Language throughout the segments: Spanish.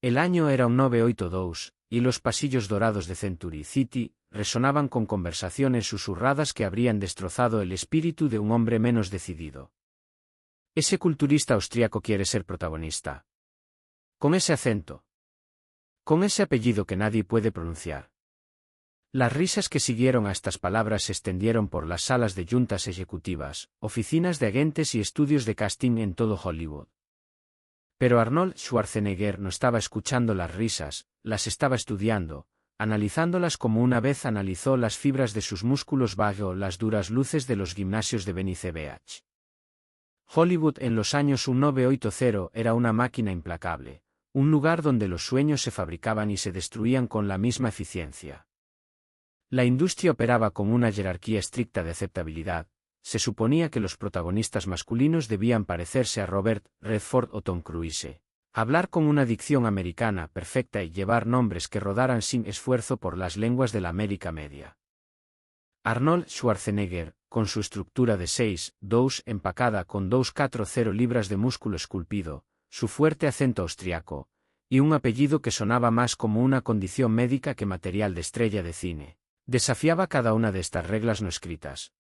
El año era un 982, y los pasillos dorados de Century City resonaban con conversaciones susurradas que habrían destrozado el espíritu de un hombre menos decidido. Ese culturista austríaco quiere ser protagonista. Con ese acento. Con ese apellido que nadie puede pronunciar. Las risas que siguieron a estas palabras se extendieron por las salas de juntas ejecutivas, oficinas de agentes y estudios de casting en todo Hollywood. Pero Arnold Schwarzenegger no estaba escuchando las risas, las estaba estudiando, analizándolas como una vez analizó las fibras de sus músculos bajo las duras luces de los gimnasios de Venice Beach. Hollywood en los años 1980 era una máquina implacable, un lugar donde los sueños se fabricaban y se destruían con la misma eficiencia. La industria operaba con una jerarquía estricta de aceptabilidad. Se suponía que los protagonistas masculinos debían parecerse a Robert Redford o Tom Cruise, hablar con una dicción americana perfecta y llevar nombres que rodaran sin esfuerzo por las lenguas de la América Media. Arnold Schwarzenegger, con su estructura de 6'2" empacada con 240 libras de músculo esculpido, su fuerte acento austriaco, y un apellido que sonaba más como una condición médica que material de estrella de cine, desafiaba cada una de estas reglas no escritas.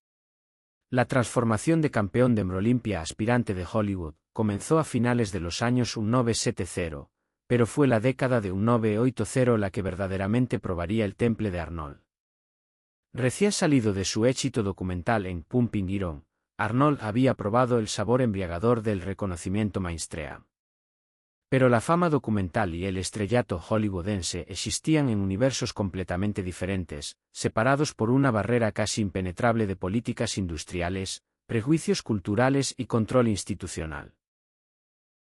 La transformación de campeón de Olympia aspirante de Hollywood comenzó a finales de los años 1970, pero fue la década de 1980 la que verdaderamente probaría el temple de Arnold. Recién salido de su éxito documental en Pumping Iron, Arnold había probado el sabor embriagador del reconocimiento mainstream. Pero la fama documental y el estrellato hollywoodense existían en universos completamente diferentes, separados por una barrera casi impenetrable de políticas industriales, prejuicios culturales y control institucional.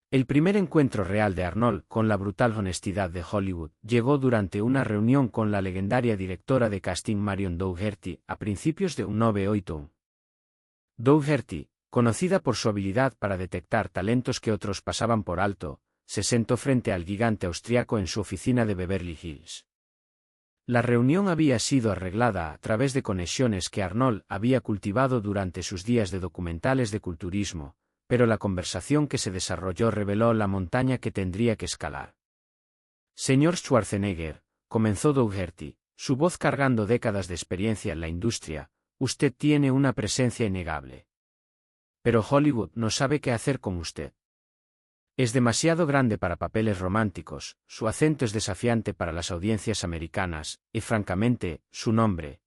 El primer encuentro real de Arnold con la brutal honestidad de Hollywood llegó durante una reunión con la legendaria directora de casting Marion Dougherty a principios de 1981. Dougherty, conocida por su habilidad para detectar talentos que otros pasaban por alto, se sentó frente al gigante austriaco en su oficina de Beverly Hills. La reunión había sido arreglada a través de conexiones que Arnold había cultivado durante sus días de documentales de culturismo, pero la conversación que se desarrolló reveló la montaña que tendría que escalar. Señor Schwarzenegger, comenzó Dougherty, su voz cargando décadas de experiencia en la industria, usted tiene una presencia innegable. Pero Hollywood no sabe qué hacer con usted. Es demasiado grande para papeles románticos, su acento es desafiante para las audiencias americanas, y francamente, su nombre.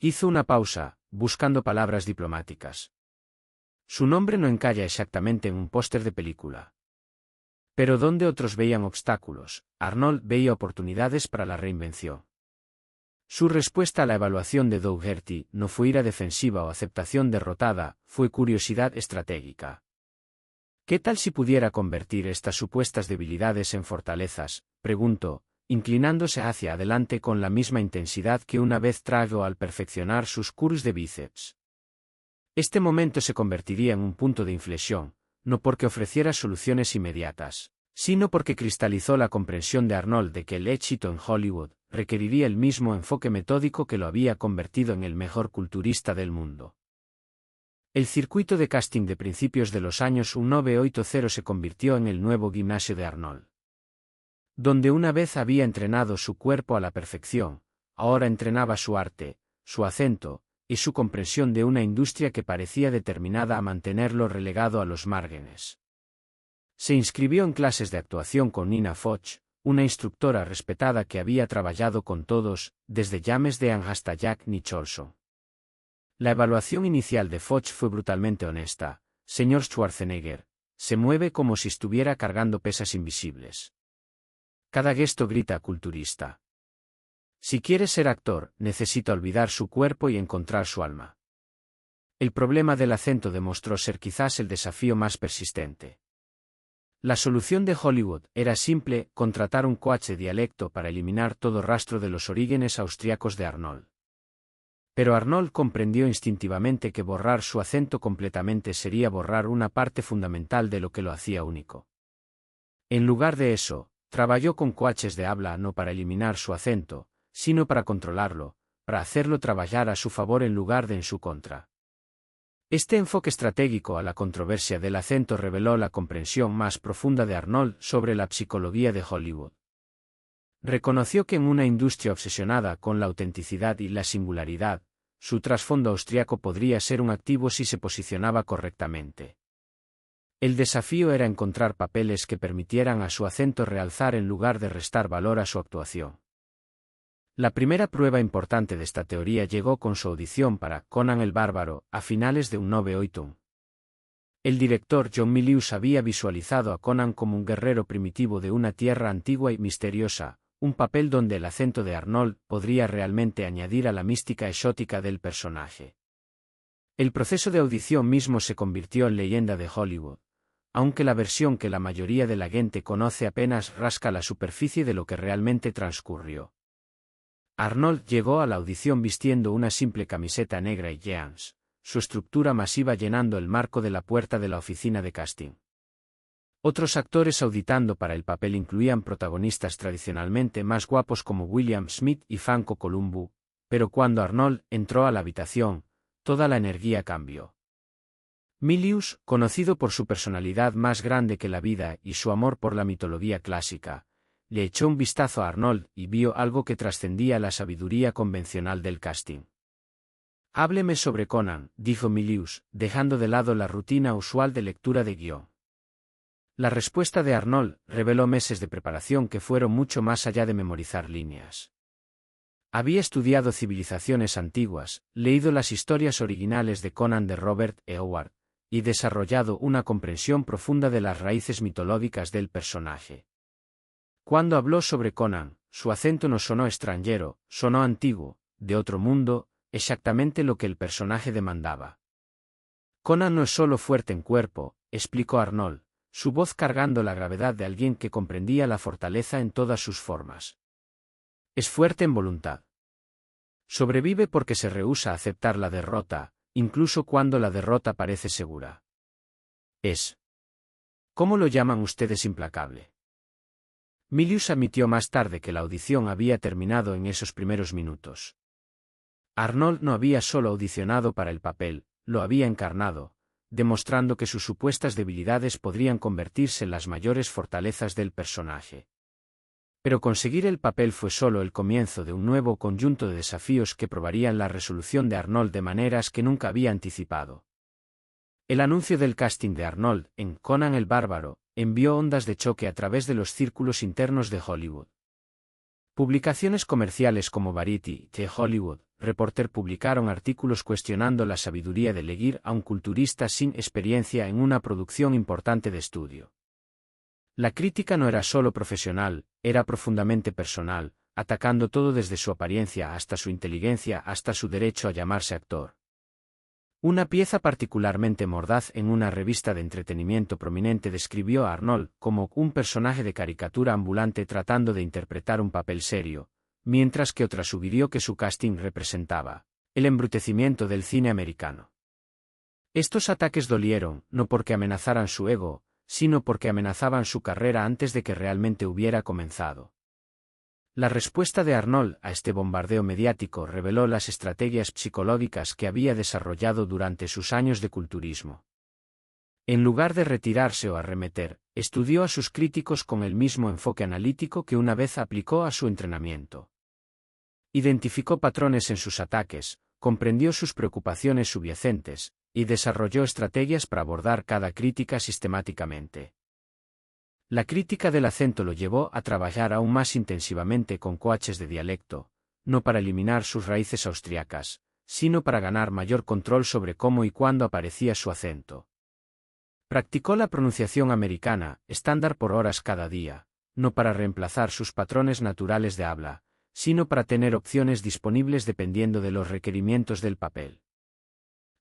Hizo una pausa, buscando palabras diplomáticas. Su nombre no encalla exactamente en un póster de película. Pero donde otros veían obstáculos, Arnold veía oportunidades para la reinvención. Su respuesta a la evaluación de Dougherty no fue ira defensiva o aceptación derrotada, fue curiosidad estratégica. ¿Qué tal si pudiera convertir estas supuestas debilidades en fortalezas?, preguntó, inclinándose hacia adelante con la misma intensidad que una vez trajo al perfeccionar sus curls de bíceps. Este momento se convertiría en un punto de inflexión, no porque ofreciera soluciones inmediatas, sino porque cristalizó la comprensión de Arnold de que el éxito en Hollywood requeriría el mismo enfoque metódico que lo había convertido en el mejor culturista del mundo. El circuito de casting de principios de los años 1980 se convirtió en el nuevo gimnasio de Arnold. Donde una vez había entrenado su cuerpo a la perfección, ahora entrenaba su arte, su acento, y su comprensión de una industria que parecía determinada a mantenerlo relegado a los márgenes. Se inscribió en clases de actuación con Nina Foch, una instructora respetada que había trabajado con todos, desde James Dean hasta Jack Nicholson. La evaluación inicial de Foch fue brutalmente honesta. Señor Schwarzenegger, se mueve como si estuviera cargando pesas invisibles. Cada gesto grita culturista. Si quiere ser actor, necesita olvidar su cuerpo y encontrar su alma. El problema del acento demostró ser quizás el desafío más persistente. La solución de Hollywood era simple: contratar un coach de dialecto para eliminar todo rastro de los orígenes austriacos de Arnold. Pero Arnold comprendió instintivamente que borrar su acento completamente sería borrar una parte fundamental de lo que lo hacía único. En lugar de eso, trabajó con coaches de habla no para eliminar su acento, sino para controlarlo, para hacerlo trabajar a su favor en lugar de en su contra. Este enfoque estratégico a la controversia del acento reveló la comprensión más profunda de Arnold sobre la psicología de Hollywood. Reconoció que en una industria obsesionada con la autenticidad y la singularidad, su trasfondo austriaco podría ser un activo si se posicionaba correctamente. El desafío era encontrar papeles que permitieran a su acento realzar en lugar de restar valor a su actuación. La primera prueba importante de esta teoría llegó con su audición para Conan el Bárbaro, a finales de 1981. El director John Milius había visualizado a Conan como un guerrero primitivo de una tierra antigua y misteriosa, un papel donde el acento de Arnold podría realmente añadir a la mística exótica del personaje. El proceso de audición mismo se convirtió en leyenda de Hollywood, aunque la versión que la mayoría de la gente conoce apenas rasca la superficie de lo que realmente transcurrió. Arnold llegó a la audición vistiendo una simple camiseta negra y jeans, su estructura masiva llenando el marco de la puerta de la oficina de casting. Otros actores auditando para el papel incluían protagonistas tradicionalmente más guapos como William Smith y Franco Columbu, pero cuando Arnold entró a la habitación, toda la energía cambió. Milius, conocido por su personalidad más grande que la vida y su amor por la mitología clásica, le echó un vistazo a Arnold y vio algo que trascendía la sabiduría convencional del casting. «Hábleme sobre Conan», dijo Milius, dejando de lado la rutina usual de lectura de guión. La respuesta de Arnold reveló meses de preparación que fueron mucho más allá de memorizar líneas. Había estudiado civilizaciones antiguas, leído las historias originales de Conan de Robert E. Howard, y desarrollado una comprensión profunda de las raíces mitológicas del personaje. Cuando habló sobre Conan, su acento no sonó extranjero, sonó antiguo, de otro mundo, exactamente lo que el personaje demandaba. Conan no es solo fuerte en cuerpo, explicó Arnold, su voz cargando la gravedad de alguien que comprendía la fortaleza en todas sus formas. Es fuerte en voluntad. Sobrevive porque se rehúsa a aceptar la derrota, incluso cuando la derrota parece segura. Es. ¿Cómo lo llaman ustedes implacable? Milius admitió más tarde que la audición había terminado en esos primeros minutos. Arnold no había solo audicionado para el papel, lo había encarnado, demostrando que sus supuestas debilidades podrían convertirse en las mayores fortalezas del personaje. Pero conseguir el papel fue solo el comienzo de un nuevo conjunto de desafíos que probarían la resolución de Arnold de maneras que nunca había anticipado. El anuncio del casting de Arnold en Conan el Bárbaro envió ondas de choque a través de los círculos internos de Hollywood. Publicaciones comerciales como Variety y The Hollywood Reporter publicaron artículos cuestionando la sabiduría de elegir a un culturista sin experiencia en una producción importante de estudio. La crítica no era solo profesional, era profundamente personal, atacando todo desde su apariencia hasta su inteligencia hasta su derecho a llamarse actor. Una pieza particularmente mordaz en una revista de entretenimiento prominente describió a Arnold como un personaje de caricatura ambulante tratando de interpretar un papel serio, mientras que otra sugirió que su casting representaba el embrutecimiento del cine americano. Estos ataques dolieron, no porque amenazaran su ego, sino porque amenazaban su carrera antes de que realmente hubiera comenzado. La respuesta de Arnold a este bombardeo mediático reveló las estrategias psicológicas que había desarrollado durante sus años de culturismo. En lugar de retirarse o arremeter, estudió a sus críticos con el mismo enfoque analítico que una vez aplicó a su entrenamiento. Identificó patrones en sus ataques, comprendió sus preocupaciones subyacentes, y desarrolló estrategias para abordar cada crítica sistemáticamente. La crítica del acento lo llevó a trabajar aún más intensivamente con coaches de dialecto, no para eliminar sus raíces austriacas, sino para ganar mayor control sobre cómo y cuándo aparecía su acento. Practicó la pronunciación americana, estándar por horas cada día, no para reemplazar sus patrones naturales de habla, sino para tener opciones disponibles dependiendo de los requerimientos del papel.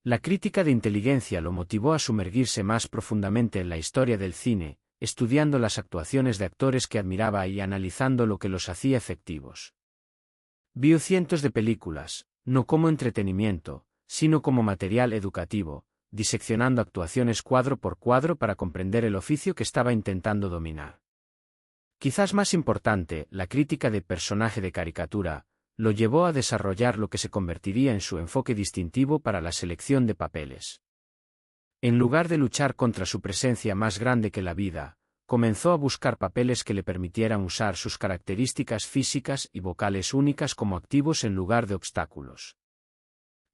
La crítica de inteligencia lo motivó a sumergirse más profundamente en la historia del cine, estudiando las actuaciones de actores que admiraba y analizando lo que los hacía efectivos. Vio cientos de películas, no como entretenimiento, sino como material educativo, diseccionando actuaciones cuadro por cuadro para comprender el oficio que estaba intentando dominar. Quizás más importante, la crítica de personaje de caricatura, lo llevó a desarrollar lo que se convertiría en su enfoque distintivo para la selección de papeles. En lugar de luchar contra su presencia más grande que la vida, comenzó a buscar papeles que le permitieran usar sus características físicas y vocales únicas como activos en lugar de obstáculos.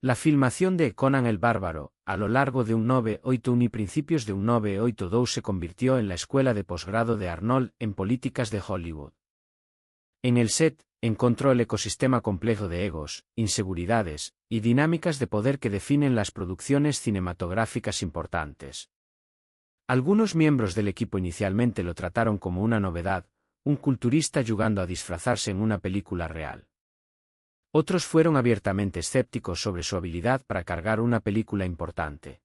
La filmación de Conan el Bárbaro, a lo largo de 1981 y principios de 1982 se convirtió en la escuela de posgrado de Arnold en políticas de Hollywood. En el set, encontró el ecosistema complejo de egos, inseguridades y dinámicas de poder que definen las producciones cinematográficas importantes. Algunos miembros del equipo inicialmente lo trataron como una novedad, un culturista jugando a disfrazarse en una película real. Otros fueron abiertamente escépticos sobre su habilidad para cargar una película importante.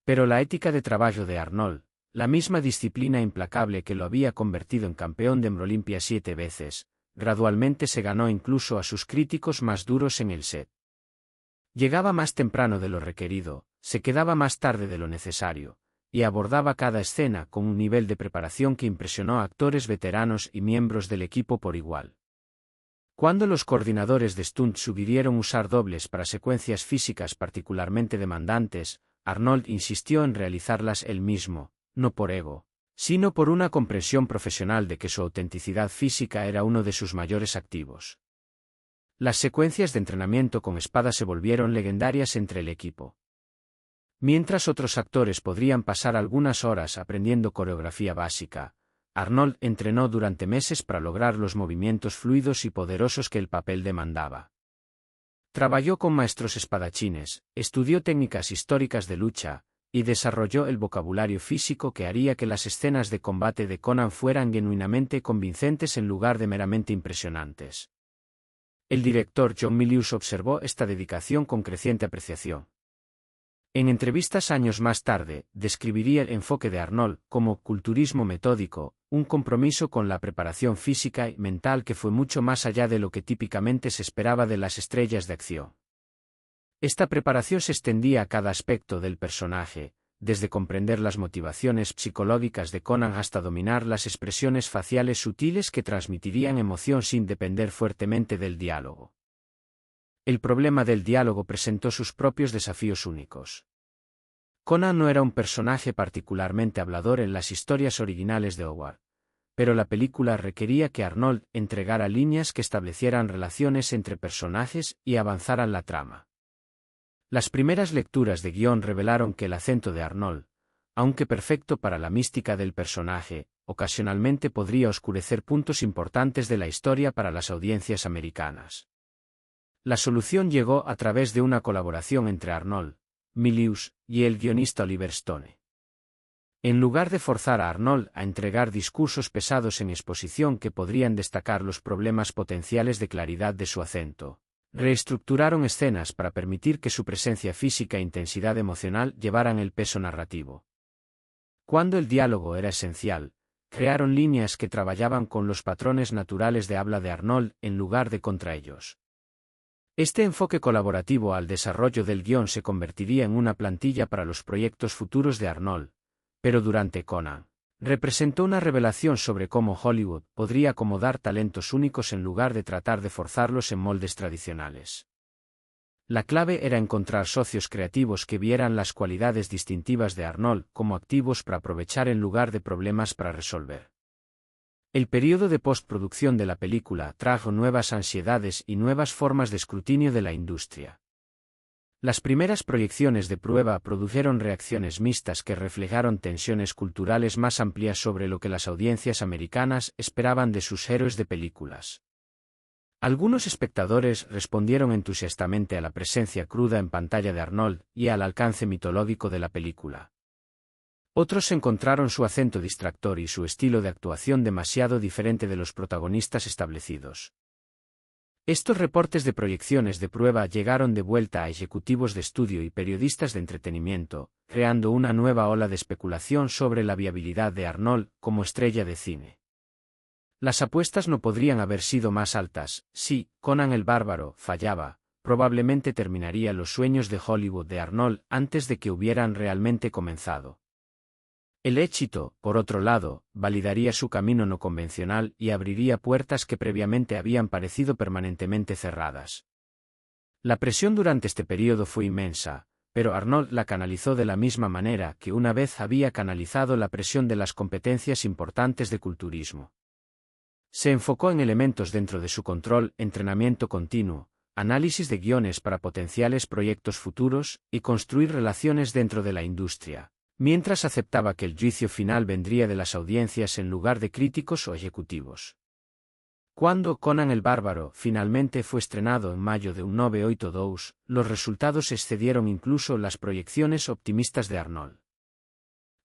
Pero la ética de trabajo de Arnold, la misma disciplina implacable que lo había convertido en campeón de Olympia 7 veces, gradualmente se ganó incluso a sus críticos más duros en el set. Llegaba más temprano de lo requerido, se quedaba más tarde de lo necesario, y abordaba cada escena con un nivel de preparación que impresionó a actores veteranos y miembros del equipo por igual. Cuando los coordinadores de stunt sugirieron usar dobles para secuencias físicas particularmente demandantes, Arnold insistió en realizarlas él mismo, no por ego, sino por una comprensión profesional de que su autenticidad física era uno de sus mayores activos. Las secuencias de entrenamiento con espada se volvieron legendarias entre el equipo. Mientras otros actores podrían pasar algunas horas aprendiendo coreografía básica, Arnold entrenó durante meses para lograr los movimientos fluidos y poderosos que el papel demandaba. Trabajó con maestros espadachines, estudió técnicas históricas de lucha, y desarrolló el vocabulario físico que haría que las escenas de combate de Conan fueran genuinamente convincentes en lugar de meramente impresionantes. El director John Milius observó esta dedicación con creciente apreciación. En entrevistas años más tarde, describiría el enfoque de Arnold como culturismo metódico, un compromiso con la preparación física y mental que fue mucho más allá de lo que típicamente se esperaba de las estrellas de acción. Esta preparación se extendía a cada aspecto del personaje, desde comprender las motivaciones psicológicas de Conan hasta dominar las expresiones faciales sutiles que transmitirían emoción sin depender fuertemente del diálogo. El problema del diálogo presentó sus propios desafíos únicos. Conan no era un personaje particularmente hablador en las historias originales de Howard, pero la película requería que Arnold entregara líneas que establecieran relaciones entre personajes y avanzaran la trama. Las primeras lecturas de guión revelaron que el acento de Arnold, aunque perfecto para la mística del personaje, ocasionalmente podría oscurecer puntos importantes de la historia para las audiencias americanas. La solución llegó a través de una colaboración entre Arnold, Milius y el guionista Oliver Stone. En lugar de forzar a Arnold a entregar discursos pesados en exposición que podrían destacar los problemas potenciales de claridad de su acento, reestructuraron escenas para permitir que su presencia física e intensidad emocional llevaran el peso narrativo. Cuando el diálogo era esencial, crearon líneas que trabajaban con los patrones naturales de habla de Arnold en lugar de contra ellos. Este enfoque colaborativo al desarrollo del guión se convertiría en una plantilla para los proyectos futuros de Arnold, pero durante Conan, representó una revelación sobre cómo Hollywood podría acomodar talentos únicos en lugar de tratar de forzarlos en moldes tradicionales. La clave era encontrar socios creativos que vieran las cualidades distintivas de Arnold como activos para aprovechar en lugar de problemas para resolver. El período de postproducción de la película trajo nuevas ansiedades y nuevas formas de escrutinio de la industria. Las primeras proyecciones de prueba produjeron reacciones mixtas que reflejaron tensiones culturales más amplias sobre lo que las audiencias americanas esperaban de sus héroes de películas. Algunos espectadores respondieron entusiastamente a la presencia cruda en pantalla de Arnold y al alcance mitológico de la película. Otros encontraron su acento distractor y su estilo de actuación demasiado diferente de los protagonistas establecidos. Estos reportes de proyecciones de prueba llegaron de vuelta a ejecutivos de estudio y periodistas de entretenimiento, creando una nueva ola de especulación sobre la viabilidad de Arnold como estrella de cine. Las apuestas no podrían haber sido más altas. Si Conan el Bárbaro fallaba, probablemente terminaría los sueños de Hollywood de Arnold antes de que hubieran realmente comenzado. El éxito, por otro lado, validaría su camino no convencional y abriría puertas que previamente habían parecido permanentemente cerradas. La presión durante este periodo fue inmensa, pero Arnold la canalizó de la misma manera que una vez había canalizado la presión de las competencias importantes de culturismo. Se enfocó en elementos dentro de su control, entrenamiento continuo, análisis de guiones para potenciales proyectos futuros y construir relaciones dentro de la industria, mientras aceptaba que el juicio final vendría de las audiencias en lugar de críticos o ejecutivos. Cuando Conan el Bárbaro finalmente fue estrenado en mayo de 1982, los resultados excedieron incluso las proyecciones optimistas de Arnold.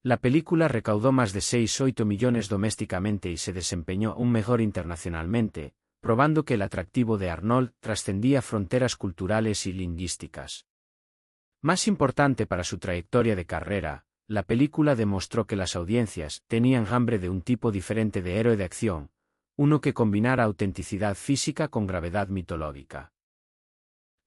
La película recaudó más de 6,8 millones domésticamente y se desempeñó aún mejor internacionalmente, probando que el atractivo de Arnold trascendía fronteras culturales y lingüísticas. Más importante para su trayectoria de carrera, la película demostró que las audiencias tenían hambre de un tipo diferente de héroe de acción, uno que combinara autenticidad física con gravedad mitológica.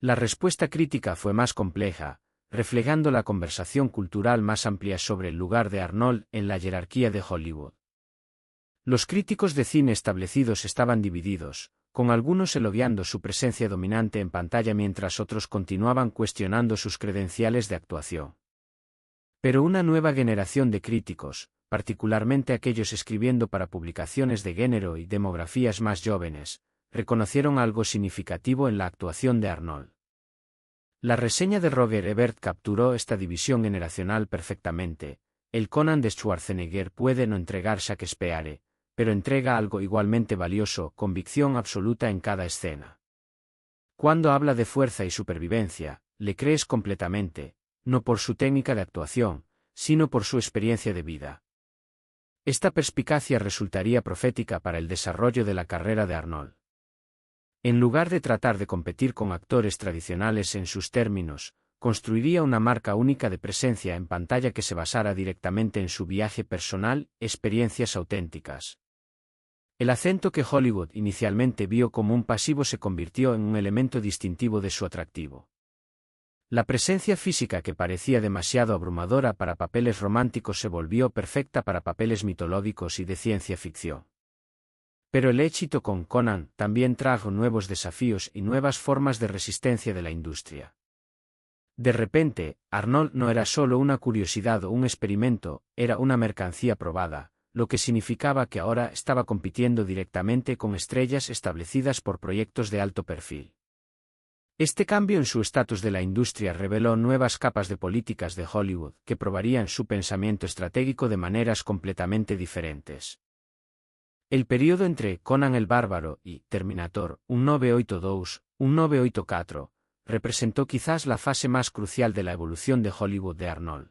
La respuesta crítica fue más compleja, reflejando la conversación cultural más amplia sobre el lugar de Arnold en la jerarquía de Hollywood. Los críticos de cine establecidos estaban divididos, con algunos elogiando su presencia dominante en pantalla mientras otros continuaban cuestionando sus credenciales de actuación. Pero una nueva generación de críticos, particularmente aquellos escribiendo para publicaciones de género y demografías más jóvenes, reconocieron algo significativo en la actuación de Arnold. La reseña de Roger Ebert capturó esta división generacional perfectamente. El Conan de Schwarzenegger puede no entregar Shakespeare, pero entrega algo igualmente valioso, convicción absoluta en cada escena. Cuando habla de fuerza y supervivencia, le crees completamente, no por su técnica de actuación, sino por su experiencia de vida. Esta perspicacia resultaría profética para el desarrollo de la carrera de Arnold. En lugar de tratar de competir con actores tradicionales en sus términos, construiría una marca única de presencia en pantalla que se basara directamente en su viaje personal, experiencias auténticas. El acento que Hollywood inicialmente vio como un pasivo se convirtió en un elemento distintivo de su atractivo. La presencia física que parecía demasiado abrumadora para papeles románticos se volvió perfecta para papeles mitológicos y de ciencia ficción. Pero el éxito con Conan también trajo nuevos desafíos y nuevas formas de resistencia de la industria. De repente, Arnold no era solo una curiosidad o un experimento, era una mercancía probada, lo que significaba que ahora estaba compitiendo directamente con estrellas establecidas por proyectos de alto perfil. Este cambio en su estatus de la industria reveló nuevas capas de políticas de Hollywood que probarían su pensamiento estratégico de maneras completamente diferentes. El período entre Conan el Bárbaro y Terminator 1982, 1984, representó quizás la fase más crucial de la evolución de Hollywood de Arnold.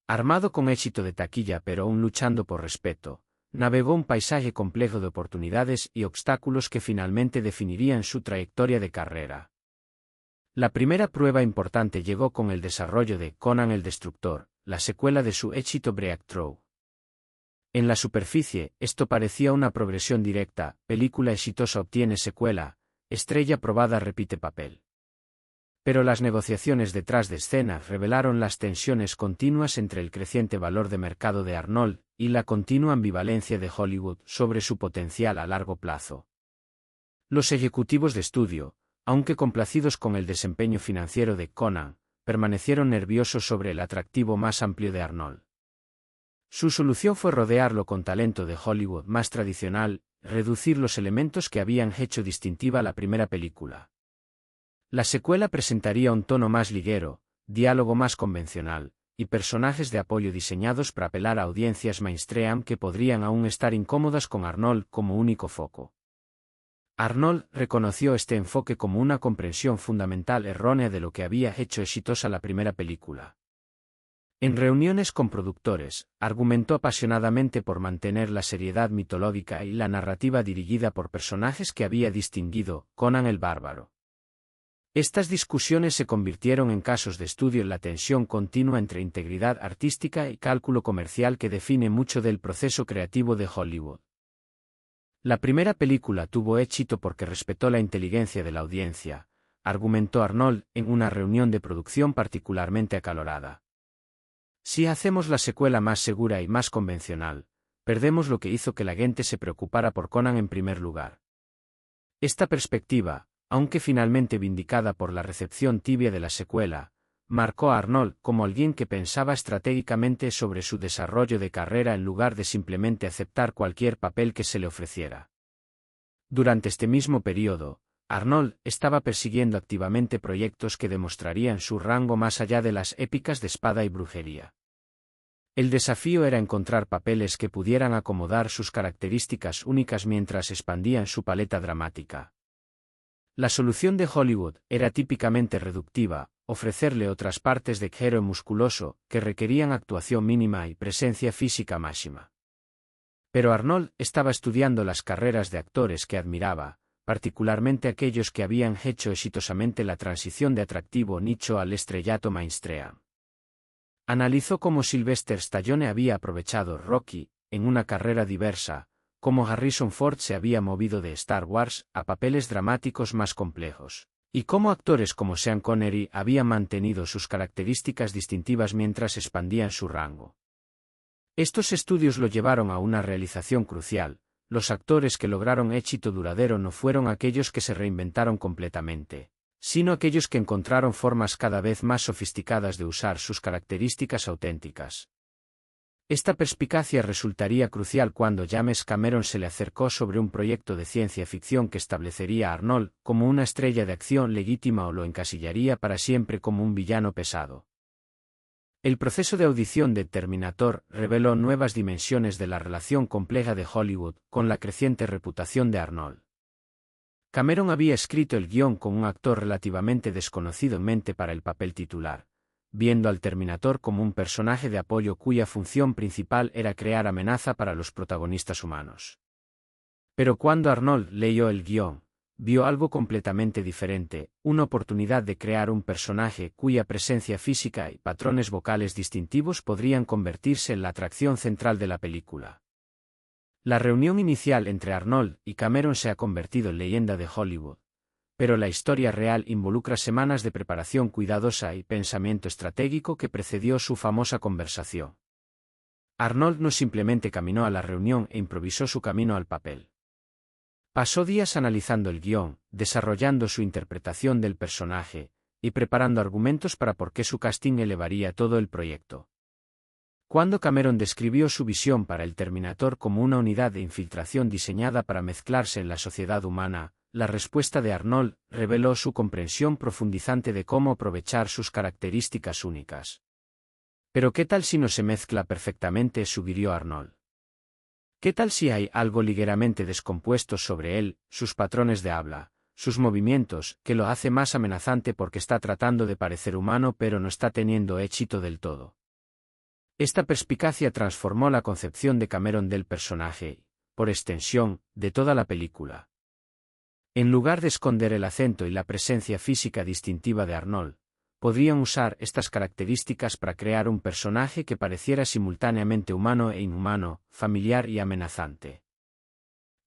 Armado con éxito de taquilla pero aún luchando por respeto, navegó un paisaje complejo de oportunidades y obstáculos que finalmente definirían su trayectoria de carrera. La primera prueba importante llegó con el desarrollo de Conan el Destructor, la secuela de su éxito Breakthrough. En la superficie, esto parecía una progresión directa, película exitosa obtiene secuela, estrella probada repite papel. Pero las negociaciones detrás de escena revelaron las tensiones continuas entre el creciente valor de mercado de Arnold y la continua ambivalencia de Hollywood sobre su potencial a largo plazo. Los ejecutivos de estudio, aunque complacidos con el desempeño financiero de Conan, permanecieron nerviosos sobre el atractivo más amplio de Arnold. Su solución fue rodearlo con talento de Hollywood más tradicional, reducir los elementos que habían hecho distintiva la primera película. La secuela presentaría un tono más ligero, diálogo más convencional, y personajes de apoyo diseñados para apelar a audiencias mainstream que podrían aún estar incómodas con Arnold como único foco. Arnold reconoció este enfoque como una comprensión fundamental errónea de lo que había hecho exitosa la primera película. En reuniones con productores, argumentó apasionadamente por mantener la seriedad mitológica y la narrativa dirigida por personajes que había distinguido, Conan el Bárbaro. Estas discusiones se convirtieron en casos de estudio en la tensión continua entre integridad artística y cálculo comercial que define mucho del proceso creativo de Hollywood. La primera película tuvo éxito porque respetó la inteligencia de la audiencia, argumentó Arnold en una reunión de producción particularmente acalorada. Si hacemos la secuela más segura y más convencional, perdemos lo que hizo que la gente se preocupara por Conan en primer lugar. Esta perspectiva, aunque finalmente vindicada por la recepción tibia de la secuela, marcó a Arnold como alguien que pensaba estratégicamente sobre su desarrollo de carrera en lugar de simplemente aceptar cualquier papel que se le ofreciera. Durante este mismo periodo, Arnold estaba persiguiendo activamente proyectos que demostrarían su rango más allá de las épicas de espada y brujería. El desafío era encontrar papeles que pudieran acomodar sus características únicas mientras expandían su paleta dramática. La solución de Hollywood era típicamente reductiva, ofrecerle otras partes de héroe musculoso, que requerían actuación mínima y presencia física máxima. Pero Arnold estaba estudiando las carreras de actores que admiraba, particularmente aquellos que habían hecho exitosamente la transición de atractivo nicho al estrellato mainstream. Analizó cómo Sylvester Stallone había aprovechado Rocky, en una carrera diversa, cómo Harrison Ford se había movido de Star Wars a papeles dramáticos más complejos, y cómo actores como Sean Connery habían mantenido sus características distintivas mientras expandían su rango. Estos estudios lo llevaron a una realización crucial: los actores que lograron éxito duradero no fueron aquellos que se reinventaron completamente, sino aquellos que encontraron formas cada vez más sofisticadas de usar sus características auténticas. Esta perspicacia resultaría crucial cuando James Cameron se le acercó sobre un proyecto de ciencia ficción que establecería a Arnold como una estrella de acción legítima o lo encasillaría para siempre como un villano pesado. El proceso de audición de Terminator reveló nuevas dimensiones de la relación compleja de Hollywood con la creciente reputación de Arnold. Cameron había escrito el guión con un actor relativamente desconocido en mente para el papel titular, viendo al Terminator como un personaje de apoyo cuya función principal era crear amenaza para los protagonistas humanos. Pero cuando Arnold leyó el guión, vio algo completamente diferente: una oportunidad de crear un personaje cuya presencia física y patrones vocales distintivos podrían convertirse en la atracción central de la película. La reunión inicial entre Arnold y Cameron se ha convertido en leyenda de Hollywood, pero la historia real involucra semanas de preparación cuidadosa y pensamiento estratégico que precedió su famosa conversación. Arnold no simplemente caminó a la reunión e improvisó su camino al papel. Pasó días analizando el guión, desarrollando su interpretación del personaje, y preparando argumentos para por qué su casting elevaría todo el proyecto. Cuando Cameron describió su visión para el Terminator como una unidad de infiltración diseñada para mezclarse en la sociedad humana, la respuesta de Arnold reveló su comprensión profundizante de cómo aprovechar sus características únicas. «¿Pero qué tal si no se mezcla perfectamente?», sugirió Arnold. «¿Qué tal si hay algo ligeramente descompuesto sobre él, sus patrones de habla, sus movimientos, que lo hace más amenazante porque está tratando de parecer humano pero no está teniendo éxito del todo?» Esta perspicacia transformó la concepción de Cameron del personaje y, por extensión, de toda la película. En lugar de esconder el acento y la presencia física distintiva de Arnold, podrían usar estas características para crear un personaje que pareciera simultáneamente humano e inhumano, familiar y amenazante.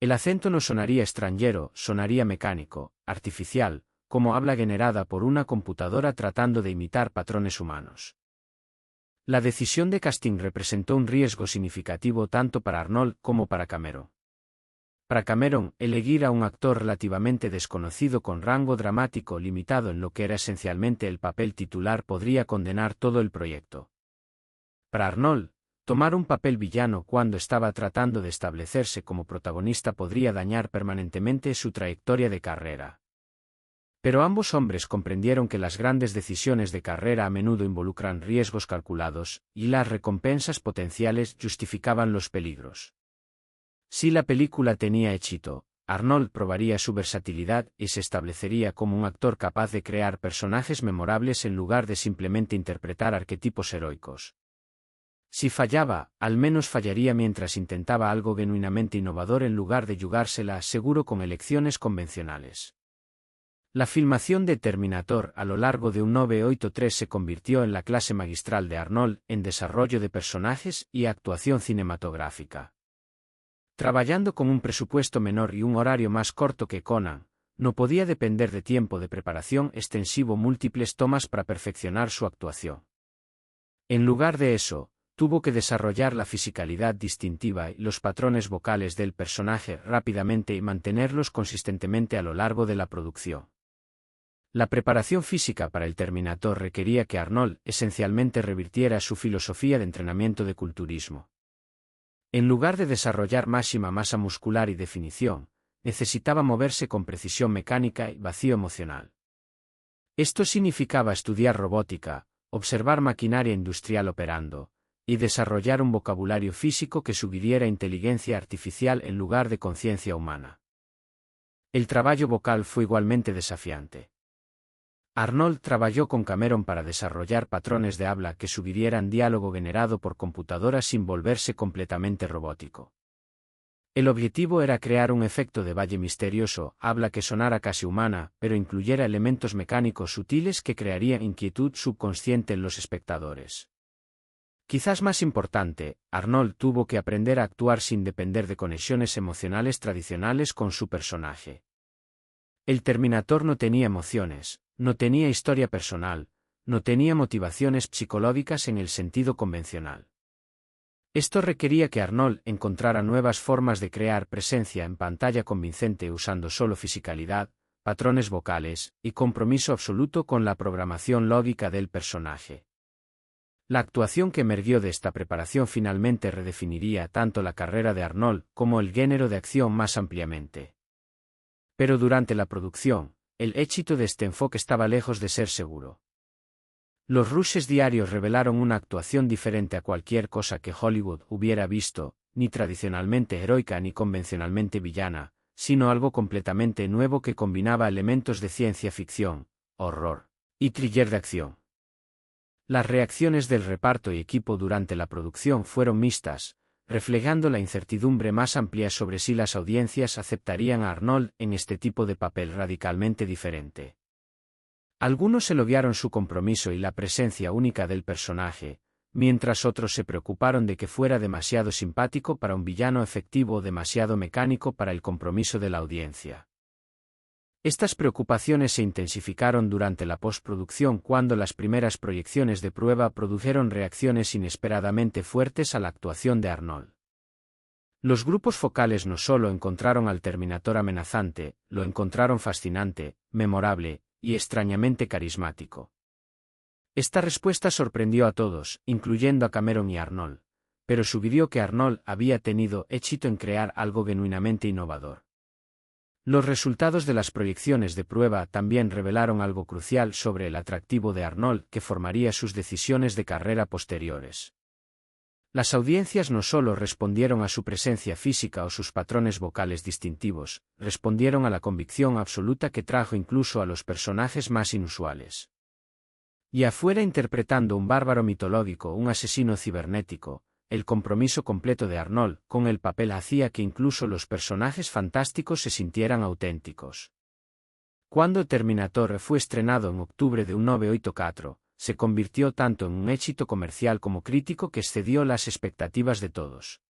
El acento no sonaría extranjero, sonaría mecánico, artificial, como habla generada por una computadora tratando de imitar patrones humanos. La decisión de casting representó un riesgo significativo tanto para Arnold como para Cameron. Para Cameron, elegir a un actor relativamente desconocido con rango dramático limitado en lo que era esencialmente el papel titular podría condenar todo el proyecto. Para Arnold, tomar un papel villano cuando estaba tratando de establecerse como protagonista podría dañar permanentemente su trayectoria de carrera. Pero ambos hombres comprendieron que las grandes decisiones de carrera a menudo involucran riesgos calculados, y las recompensas potenciales justificaban los peligros. Si la película tenía éxito, Arnold probaría su versatilidad y se establecería como un actor capaz de crear personajes memorables en lugar de simplemente interpretar arquetipos heroicos. Si fallaba, al menos fallaría mientras intentaba algo genuinamente innovador en lugar de jugársela seguro con elecciones convencionales. La filmación de Terminator a lo largo de 1983 se convirtió en la clase magistral de Arnold en desarrollo de personajes y actuación cinematográfica. Trabajando con un presupuesto menor y un horario más corto que Conan, no podía depender de tiempo de preparación extensivo múltiples tomas para perfeccionar su actuación. En lugar de eso, tuvo que desarrollar la fisicalidad distintiva y los patrones vocales del personaje rápidamente y mantenerlos consistentemente a lo largo de la producción. La preparación física para el Terminator requería que Arnold esencialmente revirtiera su filosofía de entrenamiento de culturismo. En lugar de desarrollar máxima masa muscular y definición, necesitaba moverse con precisión mecánica y vacío emocional. Esto significaba estudiar robótica, observar maquinaria industrial operando, y desarrollar un vocabulario físico que sugiriera inteligencia artificial en lugar de conciencia humana. El trabajo vocal fue igualmente desafiante. Arnold trabajó con Cameron para desarrollar patrones de habla que sugirieran diálogo generado por computadora sin volverse completamente robótico. El objetivo era crear un efecto de valle misterioso, habla que sonara casi humana, pero incluyera elementos mecánicos sutiles que crearían inquietud subconsciente en los espectadores. Quizás más importante, Arnold tuvo que aprender a actuar sin depender de conexiones emocionales tradicionales con su personaje. El Terminator no tenía emociones, no tenía historia personal, no tenía motivaciones psicológicas en el sentido convencional. Esto requería que Arnold encontrara nuevas formas de crear presencia en pantalla convincente usando solo fisicalidad, patrones vocales, y compromiso absoluto con la programación lógica del personaje. La actuación que emergió de esta preparación finalmente redefiniría tanto la carrera de Arnold como el género de acción más ampliamente. Pero durante la producción, el éxito de este enfoque estaba lejos de ser seguro. Los rushes diarios revelaron una actuación diferente a cualquier cosa que Hollywood hubiera visto, ni tradicionalmente heroica ni convencionalmente villana, sino algo completamente nuevo que combinaba elementos de ciencia ficción, horror y thriller de acción. Las reacciones del reparto y equipo durante la producción fueron mixtas, reflejando la incertidumbre más amplia sobre si las audiencias aceptarían a Arnold en este tipo de papel radicalmente diferente. Algunos elogiaron su compromiso y la presencia única del personaje, mientras otros se preocuparon de que fuera demasiado simpático para un villano efectivo o demasiado mecánico para el compromiso de la audiencia. Estas preocupaciones se intensificaron durante la postproducción cuando las primeras proyecciones de prueba produjeron reacciones inesperadamente fuertes a la actuación de Arnold. Los grupos focales no solo encontraron al Terminator amenazante, lo encontraron fascinante, memorable y extrañamente carismático. Esta respuesta sorprendió a todos, incluyendo a Cameron y Arnold, pero sugirió que Arnold había tenido éxito en crear algo genuinamente innovador. Los resultados de las proyecciones de prueba también revelaron algo crucial sobre el atractivo de Arnold que formaría sus decisiones de carrera posteriores. Las audiencias no solo respondieron a su presencia física o sus patrones vocales distintivos, respondieron a la convicción absoluta que trajo incluso a los personajes más inusuales. Ya fuera interpretando un bárbaro mitológico o un asesino cibernético, el compromiso completo de Arnold con el papel hacía que incluso los personajes fantásticos se sintieran auténticos. Cuando Terminator fue estrenado en octubre de 1984, se convirtió tanto en un éxito comercial como crítico que excedió las expectativas de todos.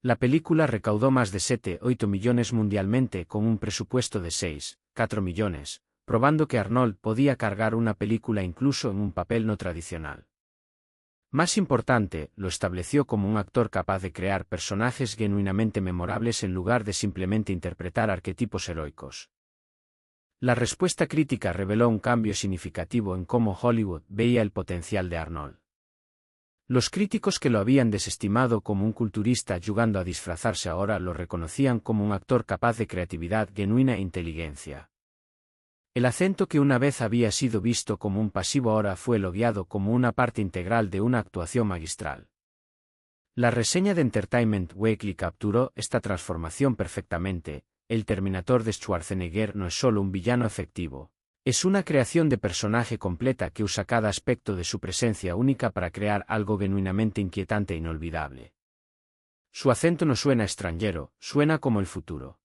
La película recaudó más de 7,8 millones mundialmente con un presupuesto de 6,4 millones, probando que Arnold podía cargar una película incluso en un papel no tradicional. Más importante, lo estableció como un actor capaz de crear personajes genuinamente memorables en lugar de simplemente interpretar arquetipos heroicos. La respuesta crítica reveló un cambio significativo en cómo Hollywood veía el potencial de Arnold. Los críticos que lo habían desestimado como un culturista jugando a disfrazarse ahora lo reconocían como un actor capaz de creatividad genuina e inteligencia. El acento que una vez había sido visto como un pasivo ahora fue elogiado como una parte integral de una actuación magistral. La reseña de Entertainment Weekly capturó esta transformación perfectamente. El Terminator de Schwarzenegger no es solo un villano efectivo, es una creación de personaje completa que usa cada aspecto de su presencia única para crear algo genuinamente inquietante e inolvidable. Su acento no suena extranjero, suena como el futuro.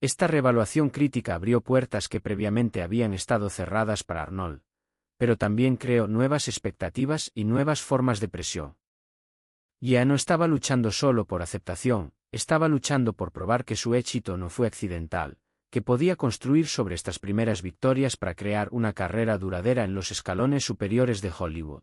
Esta reevaluación crítica abrió puertas que previamente habían estado cerradas para Arnold, pero también creó nuevas expectativas y nuevas formas de presión. Ya no estaba luchando solo por aceptación, estaba luchando por probar que su éxito no fue accidental, que podía construir sobre estas primeras victorias para crear una carrera duradera en los escalones superiores de Hollywood.